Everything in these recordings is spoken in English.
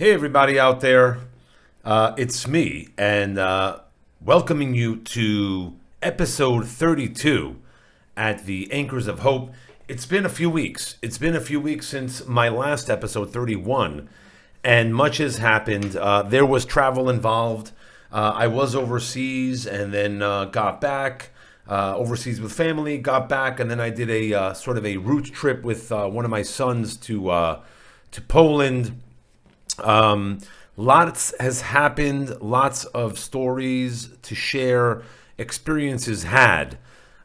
Hey, everybody out there. It's me, and welcoming you to episode 32 at the Anchors of Hope. It's been a few weeks. It's been a few weeks since my last episode, 31, and much has happened. There was travel involved. I was overseas and then got back. Overseas with family, got back, and then I did a sort of a route trip with one of my sons to Poland. Lots has happened, lots of stories to share, experiences had.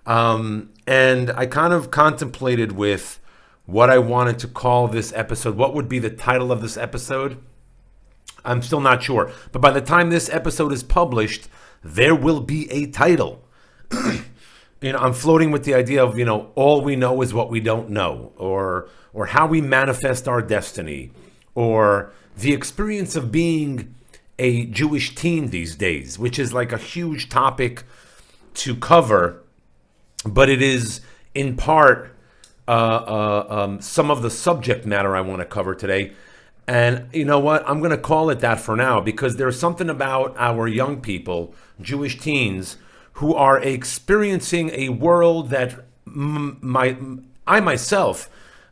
And I kind of contemplated with what I wanted to call this episode. What would be the title of this episode? I'm still not sure. But by the time this episode is published, there will be a title. I'm floating with the idea of, all we know is what we don't know, or how we manifest our destiny, or the experience of being a Jewish teen these days, which is like a huge topic to cover, but it is in part some of the subject matter I want to cover today. And you know what? I'm going to call it that for now, because there's something about our young people, Jewish teens, who are experiencing a world that I myself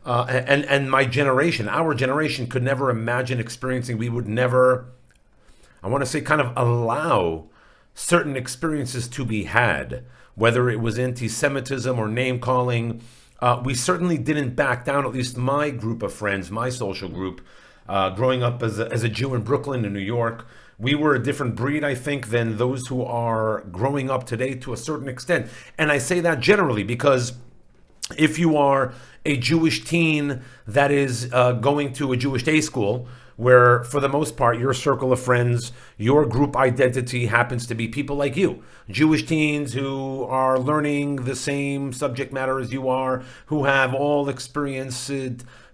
and my generation, our generation, could never imagine experiencing. We would never, I want to say, kind of allow certain experiences to be had, whether it was anti-Semitism or name-calling. We certainly didn't back down, at least my group of friends, my social group, growing up as a Jew in Brooklyn and New York. We were a different breed, I think, than those who are growing up today to a certain extent. And I say that generally because if you are a Jewish teen that is going to a Jewish day school, where for the most part your circle of friends, your group identity happens to be people like you, Jewish teens who are learning the same subject matter as you are, who have all experienced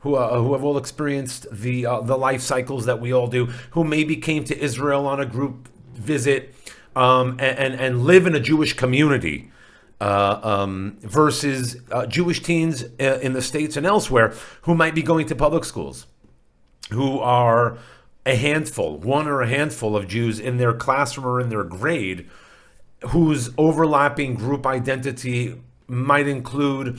who have all experienced the life cycles that we all do, who maybe came to Israel on a group visit and live in a Jewish community. Versus Jewish teens in the States and elsewhere who might be going to public schools, who are one or a handful of Jews in their classroom or in their grade, whose overlapping group identity might include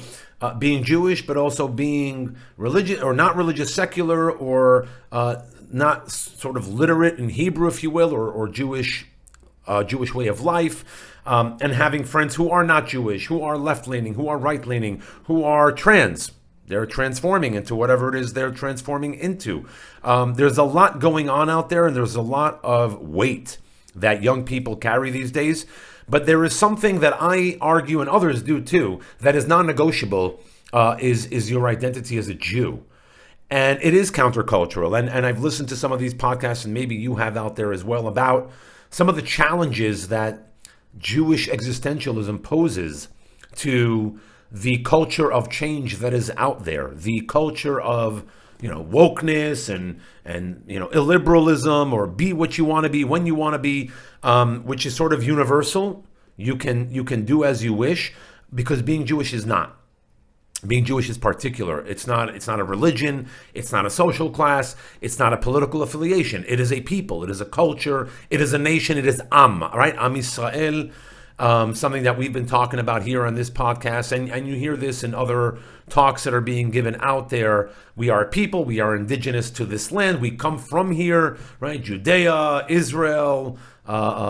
being Jewish, but also being religious or not religious, secular, or not sort of literate in Hebrew, if you will, or Jewish way of life. And having friends who are not Jewish, who are left-leaning, who are right-leaning, who are trans. They're transforming into whatever it is they're transforming into. There's a lot going on out there, and there's a lot of weight that young people carry these days. But there is something that I argue, and others do too, that is non-negotiable, is your identity as a Jew. And it is countercultural. And I've listened to some of these podcasts, and maybe you have out there as well, about some of the challenges that Jewish existentialism poses to the culture of change that is out there, the culture of wokeness and illiberalism, or be what you want to be when you want to be, which is sort of universal. You can do as you wish, because being Jewish is not. Being Jewish is particular. It's not a religion. It's not a social class. It's not a political affiliation. It is a people. It is a culture. It is a nation. It is Am, right? Am Yisrael, something that we've been talking about here on this podcast. And you hear this in other talks that are being given out there. We are a people. We are indigenous to this land. We come from here, right? Judea, Israel.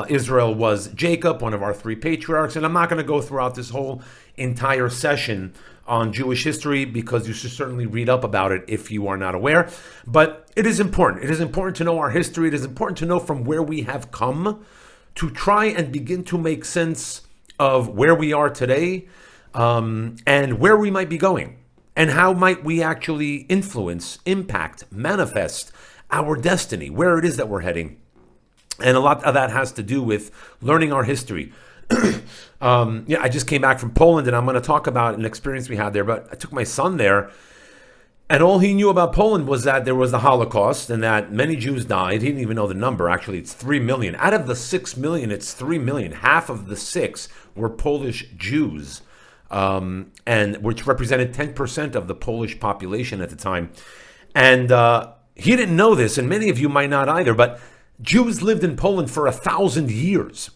Israel was Jacob, one of our three patriarchs. And I'm not going to go throughout this whole entire session on Jewish history, because you should certainly read up about it if you are not aware. But it is important. It is important to know our history. It is important to know from where we have come, to try and begin to make sense of where we are today, and where we might be going, and how might we actually influence, impact, manifest our destiny, where it is that we're heading. And a lot of that has to do with learning our history. I just came back from Poland, and I'm going to talk about an experience we had there. But I took my son there, and all he knew about Poland was that there was the Holocaust and that many Jews died. He didn't even know the number. Actually, it's 3 million. Out of the 6 million, it's 3 million. Half of the 6 were Polish Jews, and which represented 10% of the Polish population at the time. And he didn't know this, and many of you might not either, but Jews lived in Poland for 1,000 years.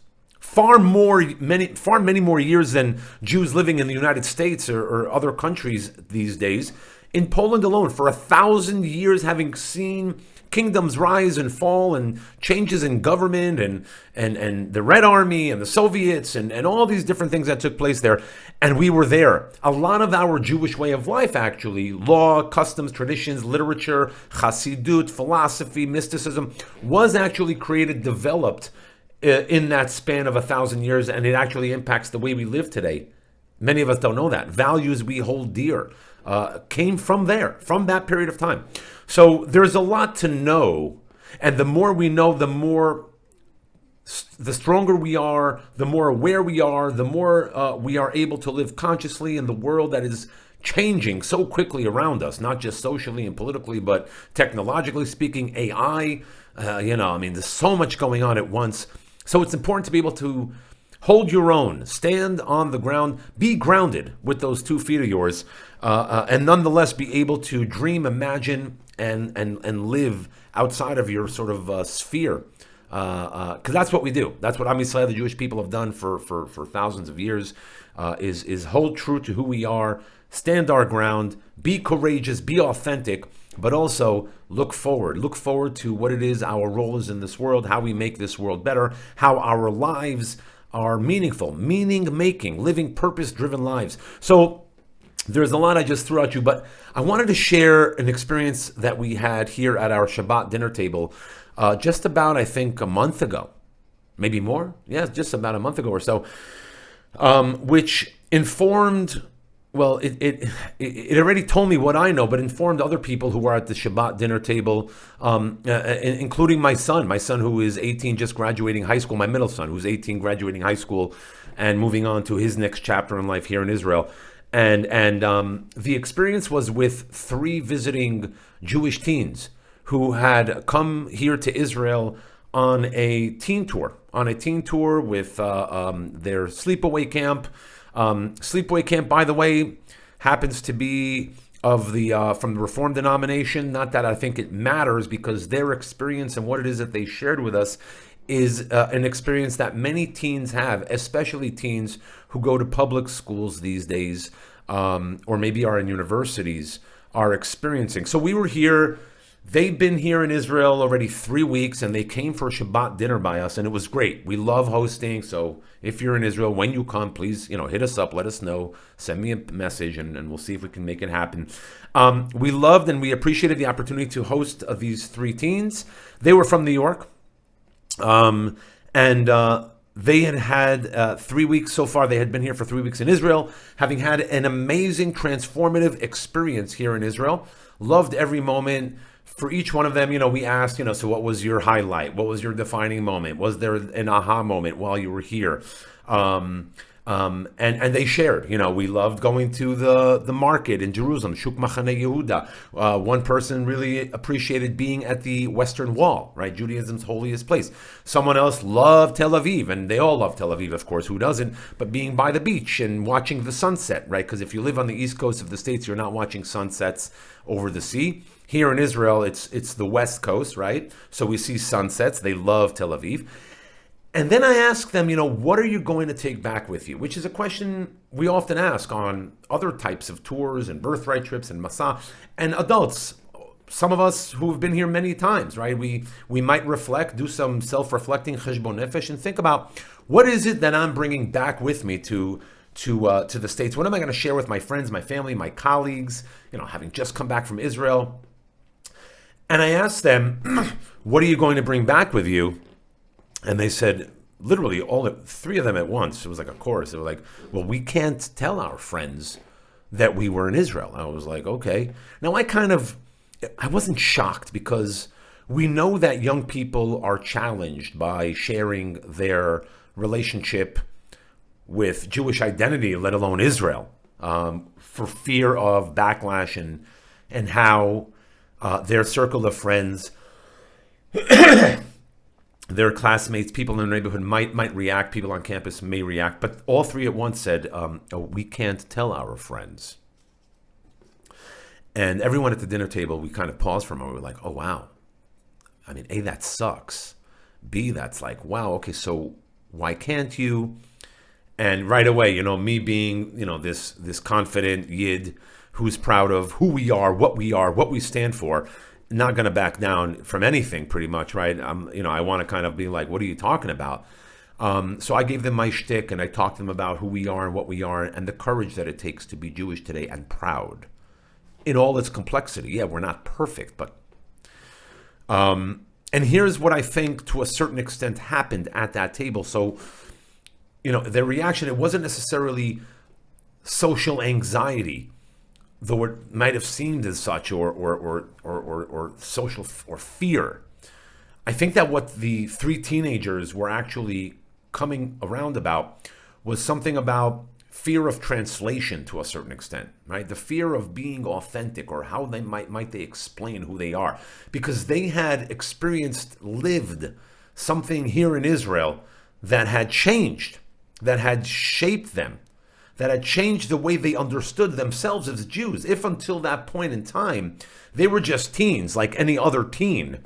Many more years than Jews living in the United States or other countries these days. In Poland alone, for 1,000 years, having seen kingdoms rise and fall and changes in government and the Red Army and the Soviets and all these different things that took place there. And we were there. A lot of our Jewish way of life, actually, law, customs, traditions, literature, Hasidut, philosophy, mysticism, was actually created, developed in that span of 1,000 years, and it actually impacts the way we live today. Many of us don't know that. Values we hold dear came from there, from that period of time. So there's a lot to know, and the more we know, the stronger we are, the more aware we are, the more we are able to live consciously in the world that is changing so quickly around us, not just socially and politically, but technologically speaking, AI, there's so much going on at once. So it's important to be able to hold your own, stand on the ground, be grounded with those 2 feet of yours, and nonetheless be able to dream, imagine, and live outside of your sort of sphere. Because that's what we do. That's what Am Yisrael, the Jewish people, have done for thousands of years, is hold true to who we are, stand our ground, be courageous, be authentic, but also look forward. Look forward to what it is our role is in this world, how we make this world better, how our lives are meaningful, meaning-making, living purpose-driven lives. So there's a lot I just threw at you, but I wanted to share an experience that we had here at our Shabbat dinner table just about, I think, a month ago. Maybe more? Yeah, just about a month ago or so, which informed... Well, it already told me what I know, but informed other people who were at the Shabbat dinner table, including my son who is 18, just graduating high school, my middle son who's 18, graduating high school and moving on to his next chapter in life here in Israel. And the experience was with 3 visiting Jewish teens who had come here to Israel on a teen tour with their sleepaway camp. Sleepaway camp, by the way, happens to be of the from the Reform denomination. Not that I think it matters, because their experience and what it is that they shared with us is an experience that many teens have, especially teens who go to public schools these days, or maybe are in universities, are experiencing. So we were here. They've been here in Israel already 3 weeks, and they came for a Shabbat dinner by us, and it was great. We love hosting, so if you're in Israel, when you come, please, hit us up, let us know, send me a message, and we'll see if we can make it happen. We loved and we appreciated the opportunity to host these 3 teens. They were from New York, and they had 3 weeks so far. They had been here for 3 weeks in Israel, having had an amazing, transformative experience here in Israel. Loved every moment. For each one of them, we asked, so what was your highlight? What was your defining moment? Was there an aha moment while you were here? And they shared, we loved going to the market in Jerusalem, Shuk Machane Yehuda. One person really appreciated being at the Western Wall, right? Judaism's holiest place. Someone else loved Tel Aviv, and they all love Tel Aviv, of course, who doesn't? But being by the beach and watching the sunset, right? Because if you live on the East Coast of the States, you're not watching sunsets over the sea. Here in Israel, it's the West Coast, right? So we see sunsets. They love Tel Aviv. And then I ask them, what are you going to take back with you? Which is a question we often ask on other types of tours and birthright trips and Masa. And adults, some of us who have been here many times, right? We might reflect, do some self-reflecting, cheshbon nefesh, and think about, what is it that I'm bringing back with me to the States? What am I going to share with my friends, my family, my colleagues, having just come back from Israel? And I asked them, what are you going to bring back with you? And they said, literally, all 3 of them at once. It was like a chorus. They were like, well, we can't tell our friends that we were in Israel. I was like, okay. Now, I wasn't shocked, because we know that young people are challenged by sharing their relationship with Jewish identity, let alone Israel, for fear of backlash and how their circle of friends, their classmates, people in the neighborhood might react, people on campus may react, but all 3 at once said, we can't tell our friends. And everyone at the dinner table, we kind of paused for a moment. We were like, oh, wow. I mean, A, that sucks. B, that's like, wow, okay, so why can't you? And right away, me being, this confident Yid who's proud of who we are, what we stand for, not going to back down from anything pretty much, right? I want to kind of be like, what are you talking about? So I gave them my shtick and I talked to them about who we are and what we are and the courage that it takes to be Jewish today and proud in all its complexity. Yeah, we're not perfect, but... and here's what I think to a certain extent happened at that table. So, their reaction, it wasn't necessarily social anxiety, though it might have seemed as such, or social or fear. I think that what the three teenagers were actually coming around about was something about fear of translation to a certain extent, right? The fear of being authentic, or how they might they explain who they are, because they had lived something here in Israel that had changed, that had shaped them, that had changed the way they understood themselves as Jews. If until that point in time, they were just teens like any other teen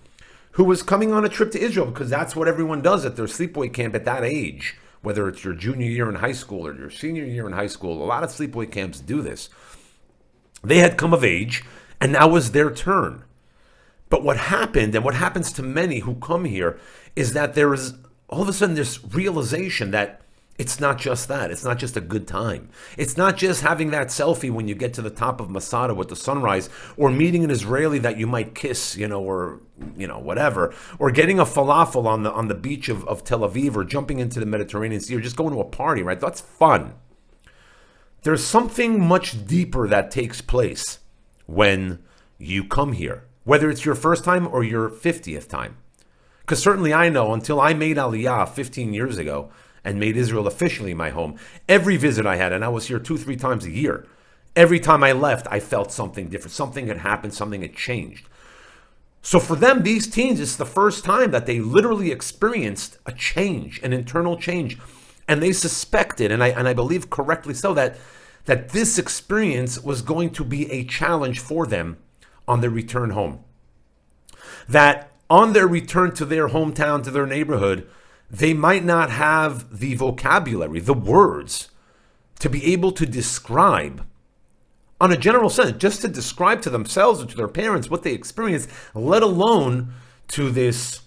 who was coming on a trip to Israel, because that's what everyone does at their sleepaway camp at that age. Whether it's your junior year in high school or your senior year in high school, a lot of sleepaway camps do this. They had come of age, and now was their turn. But what happened, and what happens to many who come here, is that there is all of a sudden this realization that it's not just that. It's not just a good time. It's not just having that selfie when you get to the top of Masada with the sunrise, or meeting an Israeli that you might kiss, or whatever, or getting a falafel on the beach of Tel Aviv, or jumping into the Mediterranean Sea, or just going to a party, right? That's fun. There's something much deeper that takes place when you come here, whether it's your first time or your 50th time. Because certainly I know, until I made Aliyah 15 years ago, and made Israel officially my home, every visit I had, and I was here 2-3 times a year, every time I left, I felt something different. Something had happened, something had changed. So for them, these teens, it's the first time that they literally experienced a change, an internal change. And they suspected, and I believe correctly so, that this experience was going to be a challenge for them on their return home. That on their return to their hometown, to their neighborhood, they might not have the vocabulary, the words, to be able to describe, on a general sense, just to describe to themselves or to their parents what they experienced, let alone to this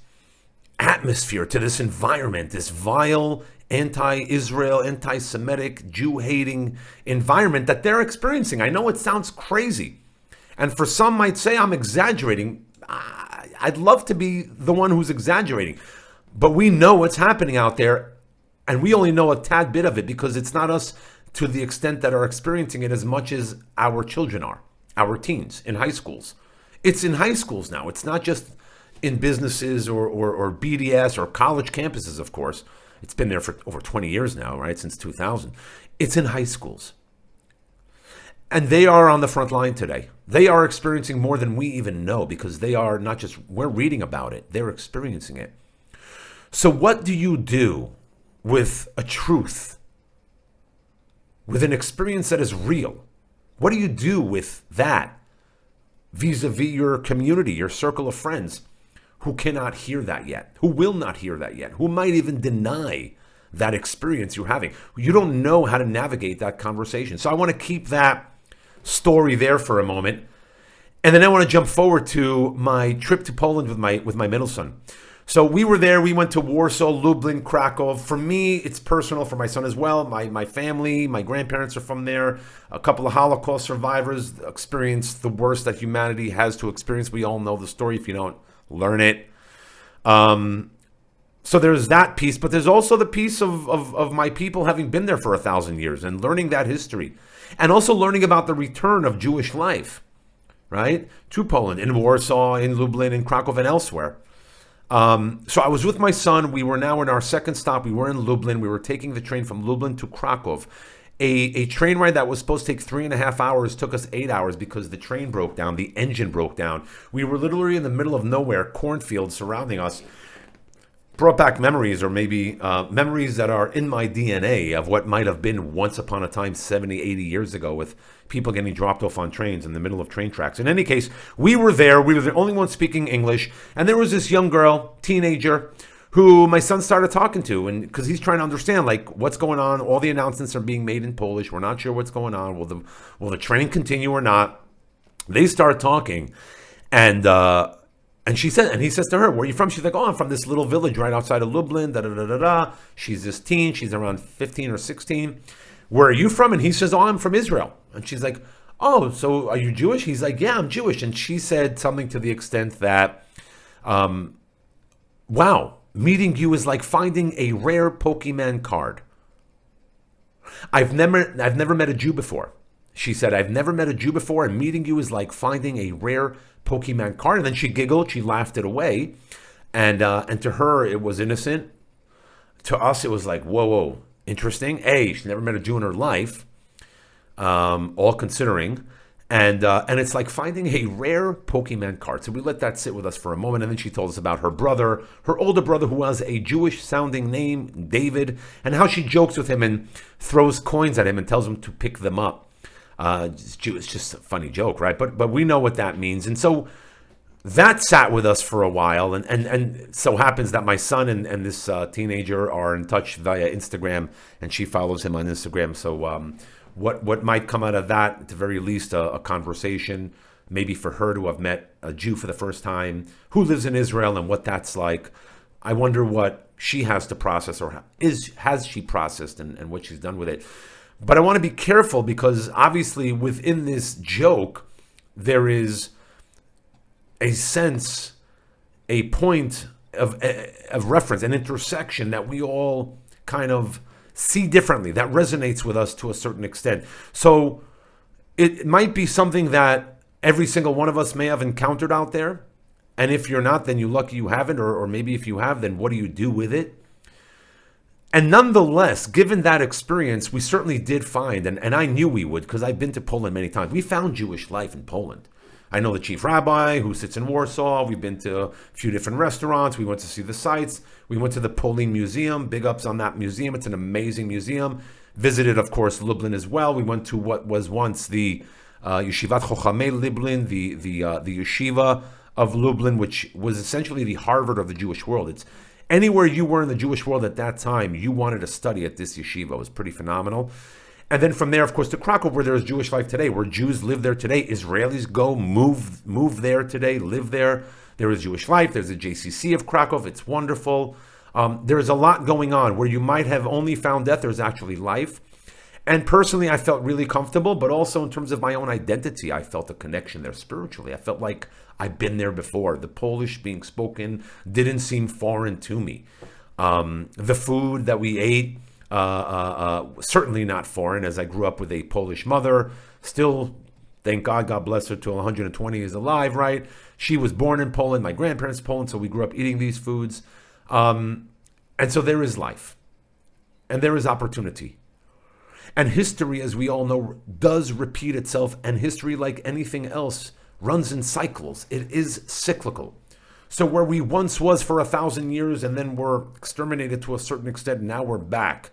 atmosphere, to this environment, this vile, anti-Israel, anti-Semitic, Jew-hating environment that they're experiencing. I know it sounds crazy, and for some might say I'm exaggerating. I'd love to be the one who's exaggerating. But we know what's happening out there, and we only know a tad bit of it because it's not us to the extent that are experiencing it as much as our children are, our teens in high schools. It's in high schools now. It's not just in businesses or BDS or college campuses, of course. It's been there for over 20 years now, right, since 2000. It's in high schools. And they are on the front line today. They are experiencing more than we even know, because they are not just, we're reading about it, they're experiencing it. So what do you do with a truth, with an experience that is real? What do you do with that vis-a-vis your community, your circle of friends who cannot hear that yet, who will not hear that yet, who might even deny that experience you're having? You don't know how to navigate that conversation. So I want to keep that story there for a moment. And then I want to jump forward to my trip to Poland with my middle son. So we were there. We went to Warsaw, Lublin, Krakow. For me, it's personal. For my son as well. My family, my grandparents are from there. A couple of Holocaust survivors experienced the worst that humanity has to experience. We all know the story. If you don't, learn it. So there's that piece. But there's also the piece of my people having been there for 1,000 years and learning that history. And also learning about the return of Jewish life, right, to Poland, in Warsaw, in Lublin, in Krakow, and elsewhere. So I was with my son. We were now in our second stop. We were in Lublin. We were taking the train from Lublin to Krakow. A train ride that was supposed to take 3.5 hours took us 8 hours because the train broke down. The engine broke down. We were literally in the middle of nowhere, cornfields surrounding us. brought back memories, or maybe memories that are in my DNA of what might have been once upon a time 70, 80 years ago, with people getting dropped off on trains in the middle of train tracks. In any case, we were there. We were the only ones speaking English. And there was this young girl, teenager, who my son started talking to, and because he's trying to understand, like, what's going on. All the announcements are being made in Polish. We're not sure what's going on. Will the train continue or not? They start talking, and she said, and he says to her, "Where are you from?" She's like, "Oh, I'm from this little village right outside of Lublin." Da da da da da. She's this teen. She's around 15 or 16. "Where are you from?" And he says, "Oh, I'm from Israel." And she's like, "Oh, so are you Jewish?" He's like, "Yeah, I'm Jewish." And she said something to the extent that, "Wow, meeting you is like finding a rare Pokemon card. I've never met a Jew before." She said, "I've never met a Jew before, and meeting you is like finding a rare Pokemon card." And then she giggled, she laughed it away. And to her, it was innocent. To us, it was like, whoa, interesting. She never met a Jew in her life, all considering. And it's like finding a rare Pokemon card. So we let that sit with us for a moment. And then she told us about her brother, her older brother, who has a Jewish-sounding name, David, and how she jokes with him and throws coins at him and tells him to pick them up. It's just a funny joke, right? But we know what that means. And so that sat with us for a while. And so happens that my son and this teenager are in touch via Instagram, and she follows him on Instagram. So what might come out of that, at the very least, a conversation, maybe for her to have met a Jew for the first time who lives in Israel and what that's like. I wonder what she has to process, or has she processed, and what she's done with it. But I want to be careful, because obviously within this joke, there is a sense, a point of reference, an intersection that we all kind of see differently, that resonates with us to a certain extent. So it might be something that every single one of us may have encountered out there. And if you're not, then you're lucky you haven't, or maybe if you have, then what do you do with it? And nonetheless, given that experience, we certainly did find, and I knew we would, because I've been to Poland many times, we found Jewish life in Poland. I know the chief rabbi who sits in Warsaw. We've been to a few different restaurants. We went to see the sites. We went to the Poland Museum. Big ups on that museum. It's an amazing museum. Visited, of course, Lublin as well. We went to what was once the Yeshivat Chochamei Lublin, the yeshiva of Lublin, which was essentially the Harvard of the Jewish world. It's anywhere you were in the Jewish world at that time, you wanted to study at this yeshiva. It was pretty phenomenal. And then from there, of course, to Krakow, where there is Jewish life today, where Jews live there today. Israelis go, move there today, live there. There is Jewish life. There's a JCC of Krakow. It's wonderful. There's a lot going on. Where you might have only found death, there's actually life. And personally, I felt really comfortable, but also in terms of my own identity, I felt a connection there spiritually. I felt like I've been there before. The Polish being spoken didn't seem foreign to me. The food that we ate, certainly not foreign, as I grew up with a Polish mother. Still, thank God, God bless her, till 120 is alive, right? She was born in Poland, my grandparents Poland, so we grew up eating these foods. And so there is life, and there is opportunity. And history, as we all know, does repeat itself, and history, like anything else, runs in cycles. It is cyclical. So where we once was for 1,000 years and then were exterminated to a certain extent, now we're back.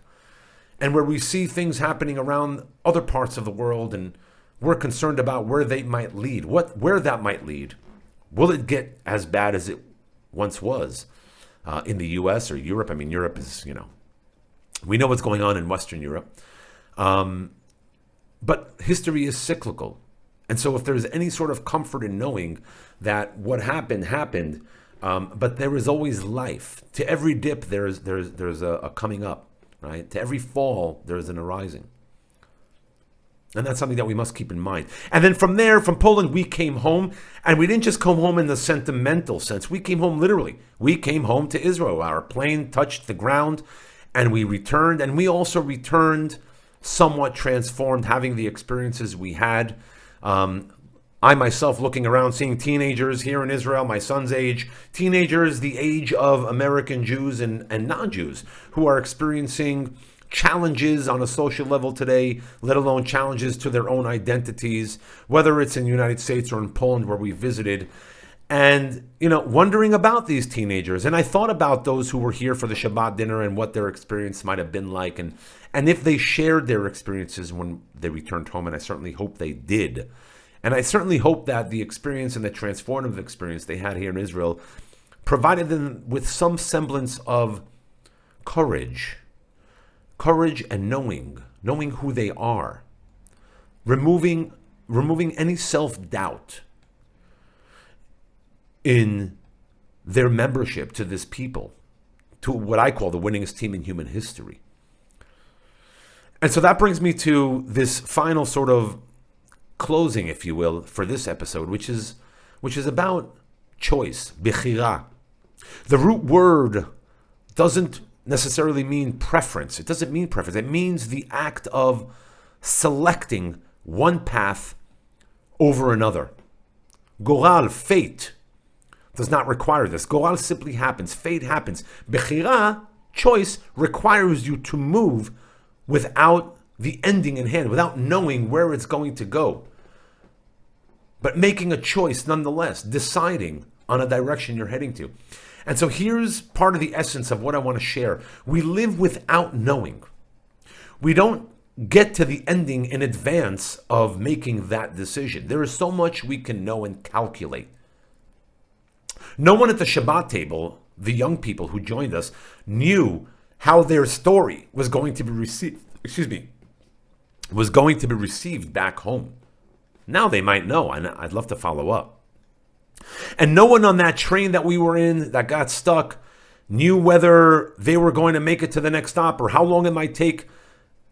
And where we see things happening around other parts of the world, and we're concerned about where they might lead, where that might lead. Will it get as bad as it once was in the U.S. or Europe? I mean, Europe is, we know what's going on in Western Europe. But history is cyclical. And so if there's any sort of comfort in knowing that what happened, but there is always life. To every dip, there's a coming up, right? To every fall, there's an arising. And that's something that we must keep in mind. And then from there, from Poland, we came home. And we didn't just come home in the sentimental sense. We came home literally. We came home to Israel. Our plane touched the ground, and we returned. And we also returned somewhat transformed, having the experiences we had. I myself looking around, seeing teenagers here in Israel, my son's age, teenagers the age of American Jews and non-Jews, who are experiencing challenges on a social level today, let alone challenges to their own identities, whether it's in the United States or in Poland where we visited. And, wondering about these teenagers. And I thought about those who were here for the Shabbat dinner and what their experience might have been like. And if they shared their experiences when they returned home, and I certainly hope they did. And I certainly hope that the experience and the transformative experience they had here in Israel provided them with some semblance of courage and knowing who they are, removing any self-doubt in their membership to this people, to what I call the winningest team in human history. And so that brings me to this final sort of closing, if you will, for this episode, which is about choice, Bechirah. The root word doesn't necessarily mean preference. It doesn't mean preference. It means the act of selecting one path over another. Goral, fate, does not require this. Goral simply happens. Fate happens. Bechirah, choice, requires you to move without the ending in hand, without knowing where it's going to go. But making a choice nonetheless, deciding on a direction you're heading to. And so here's part of the essence of what I want to share. We live without knowing. We don't get to the ending in advance of making that decision. There is so much we can know and calculate. No one at the Shabbat table, the young people who joined us, knew how their story was going to be received back home. Now they might know, and I'd love to follow up. And no one on that train that we were in that got stuck knew whether they were going to make it to the next stop or how long it might take.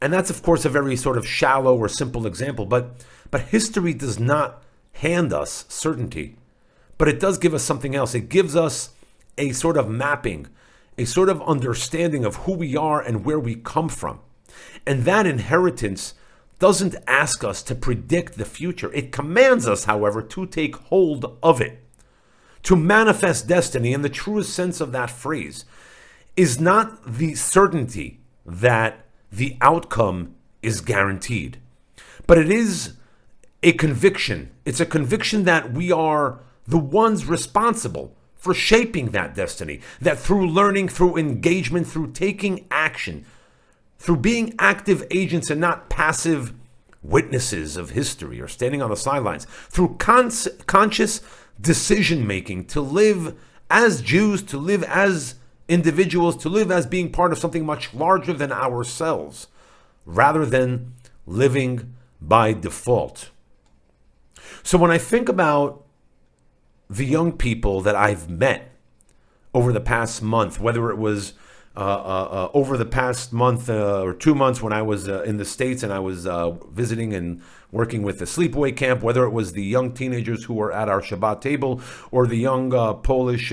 And that's, of course, a very sort of shallow or simple example. But history does not hand us certainty. But it does give us something else. It gives us a sort of mapping, a sort of understanding of who we are and where we come from. And that inheritance doesn't ask us to predict the future. It commands us, however, to take hold of it. To manifest destiny, in the truest sense of that phrase, is not the certainty that the outcome is guaranteed, but it is a conviction. It's a conviction that we are the ones responsible for shaping that destiny, that through learning, through engagement, through taking action, through being active agents and not passive witnesses of history or standing on the sidelines, through conscious decision-making to live as Jews, to live as individuals, to live as being part of something much larger than ourselves, rather than living by default. So when I think about the young people that I've met over the past month, whether it was over the past month or 2 months when I was in the States and I was visiting and working with the sleepaway camp, whether it was the young teenagers who were at our Shabbat table or the young Polish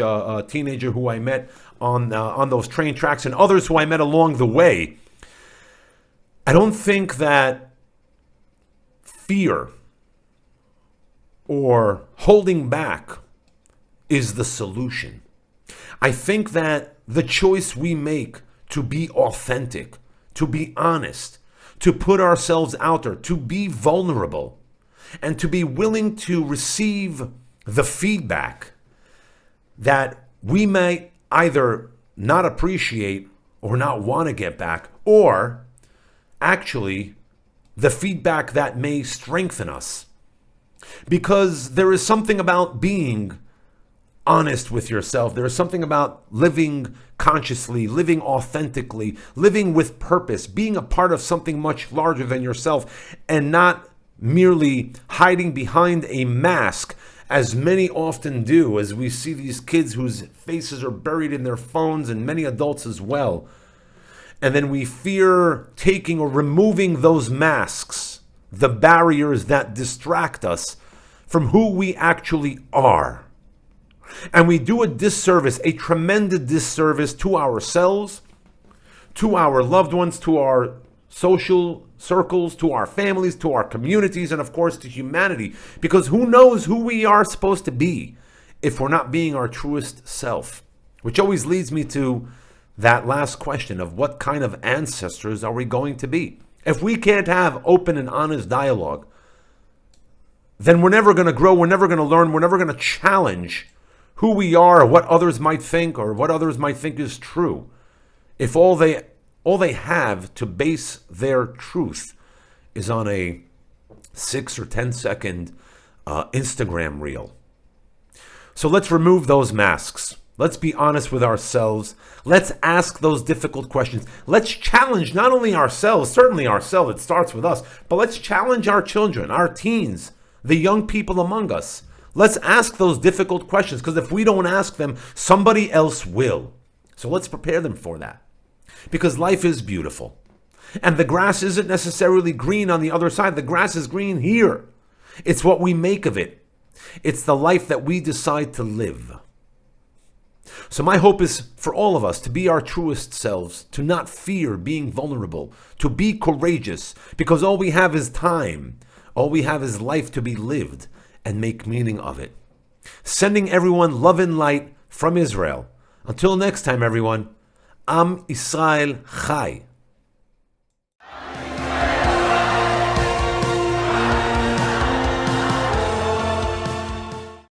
teenager who I met on those train tracks and others who I met along the way, I don't think that fear or holding back is the solution. I think that the choice we make to be authentic, to be honest, to put ourselves out there, to be vulnerable, and to be willing to receive the feedback that we might either not appreciate or not want to get back, or actually the feedback that may strengthen us. Because there is something about being honest with yourself. There is something about living consciously, living authentically, living with purpose, being a part of something much larger than yourself, and not merely hiding behind a mask, as many often do, as we see these kids whose faces are buried in their phones, and many adults as well. And then we fear taking or removing those masks, the barriers that distract us from who we actually are. And we do a disservice, a tremendous disservice to ourselves, to our loved ones, to our social circles, to our families, to our communities, and of course to humanity. Because who knows who we are supposed to be if we're not being our truest self? Which always leads me to that last question of what kind of ancestors are we going to be? If we can't have open and honest dialogue, then we're never going to grow, we're never going to learn, we're never going to challenge who we are, what others might think, or what others might think is true, if all they have to base their truth is on a 6 or 10 second Instagram reel. So let's remove those masks. Let's be honest with ourselves. Let's ask those difficult questions. Let's challenge not only ourselves, certainly ourselves, it starts with us, but let's challenge our children, our teens, the young people among us. Let's ask those difficult questions, because if we don't ask them, somebody else will. So let's prepare them for that. Because life is beautiful. And the grass isn't necessarily green on the other side. The grass is green here. It's what we make of it. It's the life that we decide to live. So my hope is for all of us to be our truest selves, to not fear being vulnerable, to be courageous, because all we have is time. All we have is life to be lived and make meaning of it. Sending everyone love and light from Israel. Until next time, everyone, Am Israel Chai.